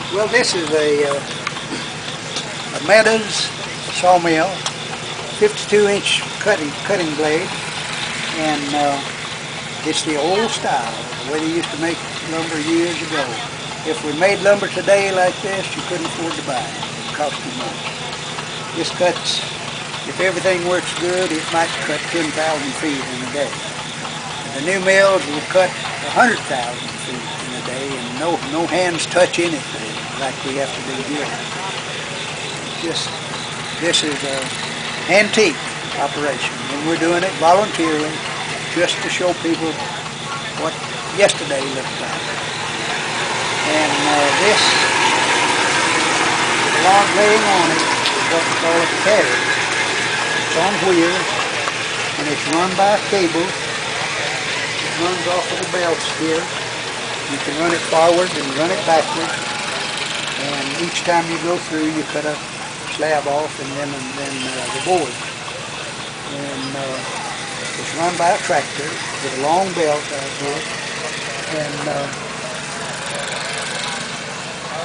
Well, this is a Meadows sawmill, 52-inch cutting blade, and it's the old style, the way they used to make lumber years ago. If we made lumber today like this, you couldn't afford to buy it. It cost too much. This cuts, if everything works good, it might cut 10,000 feet in a day. The new mills will cut 100,000 feet in a day, and no hands touch anything like we have to do here. This is an antique operation, and we're doing it voluntarily just to show people what yesterday looked like. And this log laying on it is what we call a carry. It's on wheels, and it's run by a cable. It runs off of the belts here. You can run it forward and run it backward, and each time you go through, you cut a slab off and then the board. And it's run by a tractor with a long belt out here, and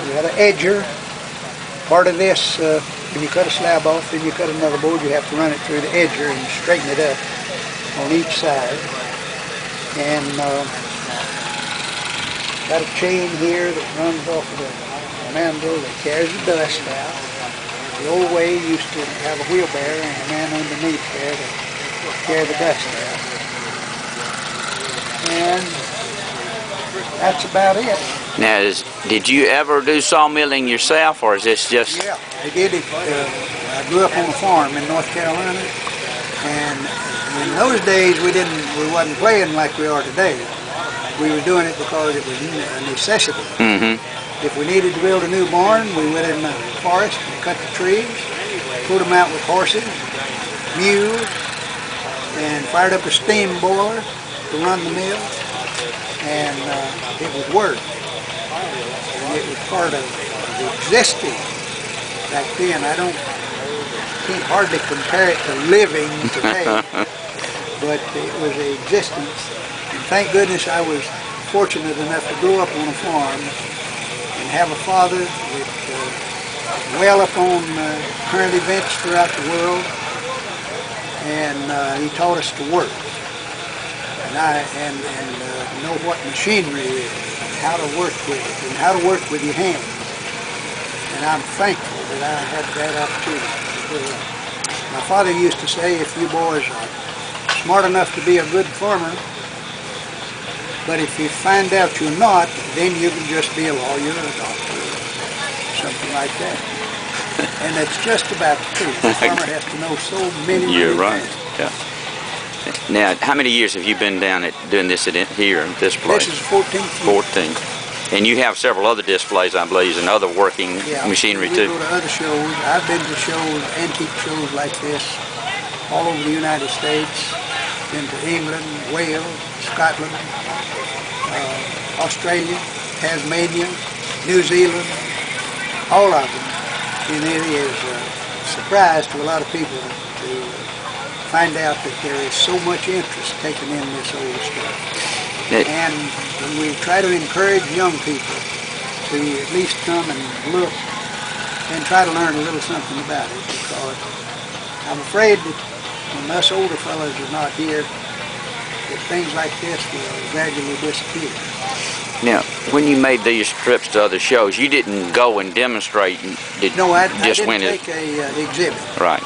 we got an edger. Part of this, when you cut a slab off and you cut another board, you have to run it through the edger and straighten it up on each side. And got a chain here that runs off of the mandrel that carries the dust out. The old way used to have a wheelbarrow and a man underneath there to carry the dust out. And that's about it. Now, did you ever do sawmilling yourself, or is this just... Yeah, I did it. I grew up on a farm in North Carolina, and in those days we wasn't playing like we are today. We were doing it because it was a necessity. Mm-hmm. If we needed to build a new barn, we went in the forest and cut the trees, put them out with horses, mules, and fired up a steam boiler to run the mill, and it was work. And it was part of the existing back then. Can't hardly compare it to living today, but it was the existence. And thank goodness I was fortunate enough to grow up on a farm and have a father that well up on current events throughout the world, and he taught us to work. And know what machinery is, and how to work with it, and how to work with your hands. And I'm thankful that I had that opportunity to grow up. My father used to say, if you boys are smart enough to be a good farmer, but if you find out you're not, then you can just be a lawyer or a doctor, or something like that. And that's just about the truth. The farmer has to know so many You're right. things. Yeah. Now, how many years have you been down at doing this here at this place? This is 14th year. 14. And you have several other displays, I believe, and other working machinery too. We go to other shows. I've been to shows, antique shows like this, all over the United States. Been to England, Wales, Scotland, Australia, Tasmania, New Zealand, all of them. And it is a surprise to a lot of people to find out that there is so much interest taken in this old stuff. And when we try to encourage young people to at least come and look and try to learn a little something about it, because I'm afraid that when us older fellows are not here, that things like this will gradually disappear. Now, when you made these trips to other shows, you didn't go and demonstrate? No, I didn't take an exhibit. Right.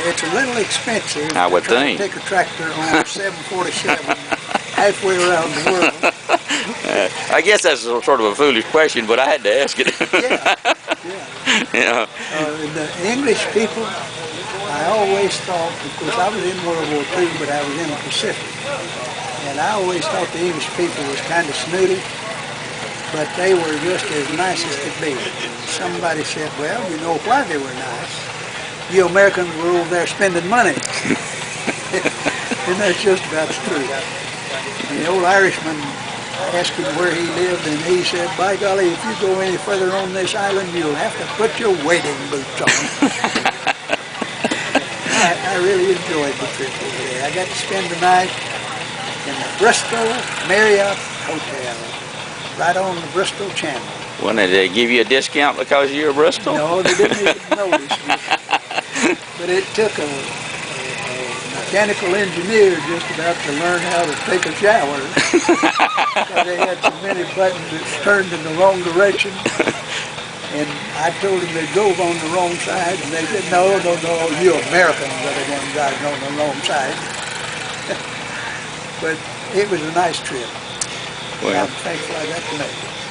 It's a little expensive I would think. to take a tractor on 747 halfway around the world. I guess that's sort of a foolish question, but I had to ask it. Yeah. The English people, I always thought, because I was in World War II, but I was in the Pacific, and I always thought the English people was kind of snooty, but they were just as nice as could be. Somebody said, well, you know why they were nice. You Americans were over there spending money. And that's just about the truth. And the old Irishman asked him where he lived, and he said, by golly, if you go any further on this island, you'll have to put your wading boots on. I really enjoyed the trip over there. I got to spend the night in the Bristol Marriott Hotel, right on the Bristol Channel. Well, did they give you a discount because you're a Bristol? No, they didn't even notice me. But it took a mechanical engineer just about to learn how to take a shower. Because they had so many buttons that turned in the wrong direction. And I told them they drove on the wrong side, and they said, no, you Americans are the ones driving on the wrong side. But it was a nice trip. Well, I'm thankful I got to make it.